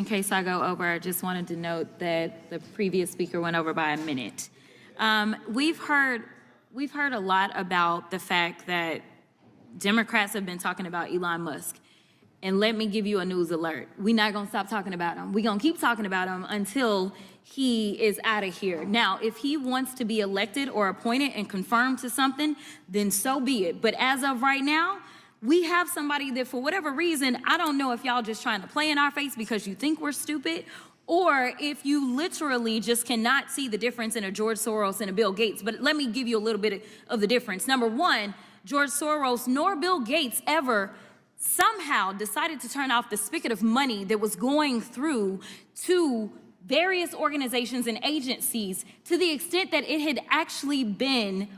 In case I go over, I just wanted to note that the previous speaker went over by a minute. We've heard a lot about the fact that Democrats have been talking about Elon Musk. And let me give you a news alert. We're not gonna stop talking about him. We're gonna keep talking about him until he is out of here. Now, if he wants to be elected or appointed and confirmed to something, then so be it. But as of right now, we have somebody that for whatever reason, I don't know if y'all just trying to play in our face because you think we're stupid, or if you literally just cannot see the difference in a George Soros and a Bill Gates. But let me give you a little bit of the difference. Number one, George Soros nor Bill Gates ever somehow decided to turn off the spigot of money that was going through to various organizations and agencies to the extent that it had actually been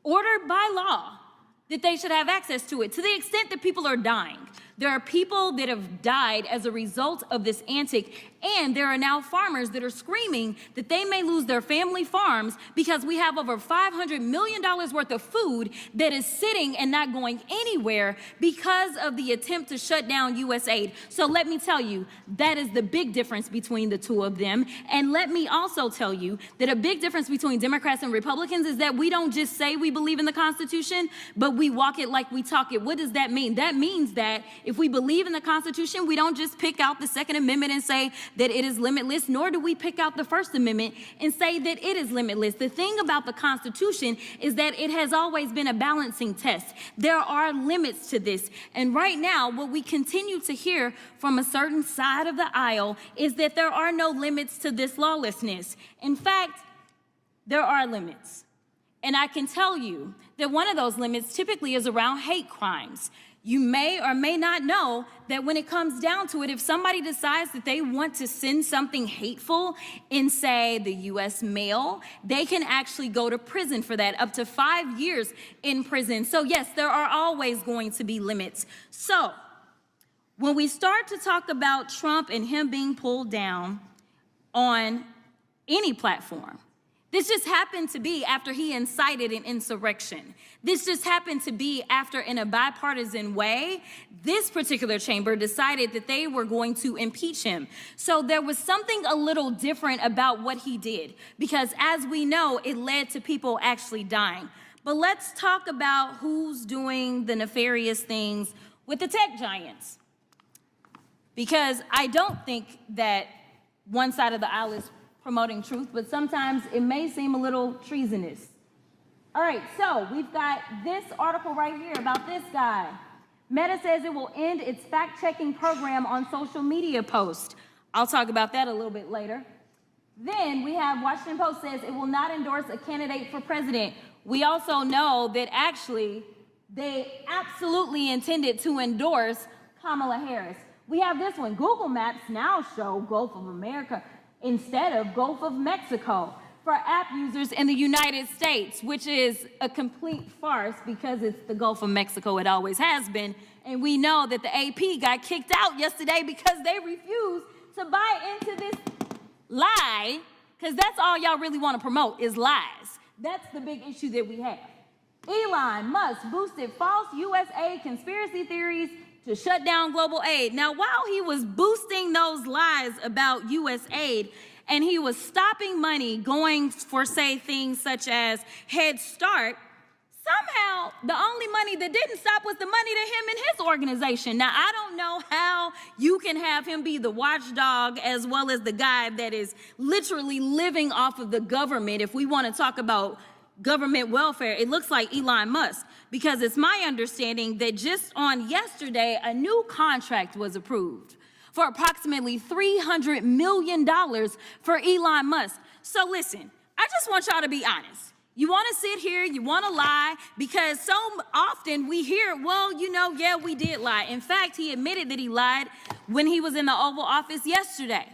ordered by law that they should have access to it, to the extent that people are dying. There are people that have died as a result of this antic, and there are now farmers that are screaming that they may lose their family farms because we have over $500 million worth of food that is sitting and not going anywhere because of the attempt to shut down U.S. aid. So let me tell you, that is the big difference between the two of them. And let me also tell you that a big difference between Democrats and Republicans is that we don't just say we believe in the Constitution, but we walk it like we talk it. What does that mean? That means that if we believe in the Constitution, we don't just pick out the Second Amendment and say that it is limitless, nor do we pick out the First Amendment and say that it is limitless. The thing about the Constitution is that it has always been a balancing test. There are limits to this. And right now, what we continue to hear from a certain side of the aisle is that there are no limits to this lawlessness. In fact, there are limits. And I can tell you that one of those limits typically is around hate crimes. You may or may not know that when it comes down to it, if somebody decides that they want to send something hateful in, say, the U.S. mail, they can actually go to prison for that, up to 5 years in prison. So yes, there are always going to be limits. So when we start to talk about Trump and him being pulled down on any platform, this just happened to be after he incited an insurrection. This just happened to be after, in a bipartisan way, this particular chamber decided that they were going to impeach him. So there was something a little different about what he did, because as we know, it led to people actually dying. But let's talk about who's doing the nefarious things with the tech giants. Because I don't think that one side of the aisle is promoting truth, but sometimes it may seem a little treasonous. All right, so we've got this article right here about this guy. Meta says it will end its fact-checking program on social media posts. I'll talk about that a little bit later. Then we have Washington Post says it will not endorse a candidate for president. We also know that actually they absolutely intended to endorse Kamala Harris. We have this one. Google Maps now show Gulf of America instead of Gulf of Mexico for app users in the United States, which is a complete farce because it's the Gulf of Mexico. It always has been. And we know that the AP got kicked out yesterday because they refused to buy into this lie, because that's all y'all really want to promote is lies. That's the big issue that we have. Elon Musk boosted false U.S. aid conspiracy theories to shut down global aid. Now, while he was boosting those lies about U.S. aid, and he was stopping money going for, say, things such as Head Start, somehow the only money that didn't stop was the money to him and his organization. Now, I don't know how you can have him be the watchdog as well as the guy that is literally living off of the government. If we want to talk about government welfare, it looks like Elon Musk, because it's my understanding that just on yesterday, a new contract was approved for approximately $300 million for Elon Musk. So listen, I just want y'all to be honest. You want to sit here, you want to lie, because so often we hear, well, you know, yeah, we did lie. In fact, he admitted that he lied when he was in the Oval Office yesterday.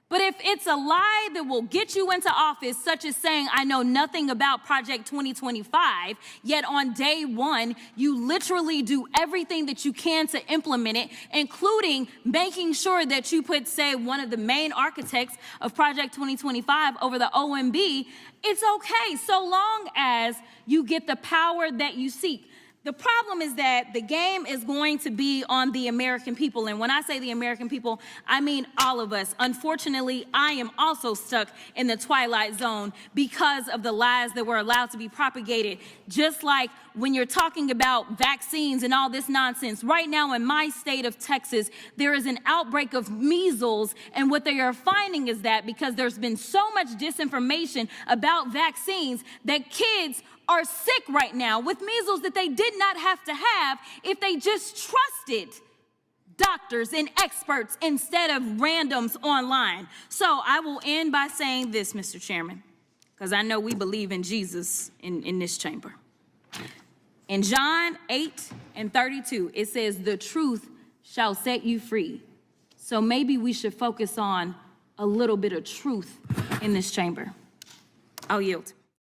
But if it's a lie that will get you into office, such as saying, I know nothing about Project 2025, yet on day one, you literally do everything that you can to implement it, including making sure that you put, say, one of the main architects of Project 2025 over the OMB, it's okay, so long as you get the power that you seek. The problem is that the game is going to be on the American people. And when I say the American people, I mean all of us. Unfortunately, I am also stuck in the twilight zone because of the lies that were allowed to be propagated. Just like when you're talking about vaccines and all this nonsense, right now in my state of Texas, there is an outbreak of measles. And what they are finding is that because there's been so much disinformation about vaccines, that kids are sick right now with measles that they did not have to have if they just trusted doctors and experts instead of randoms online. So I will end by saying this, Mr. Chairman, because I know we believe in Jesus in this chamber. In John 8:32, it says, "The truth shall set you free." So maybe we should focus on a little bit of truth in this chamber. I'll yield.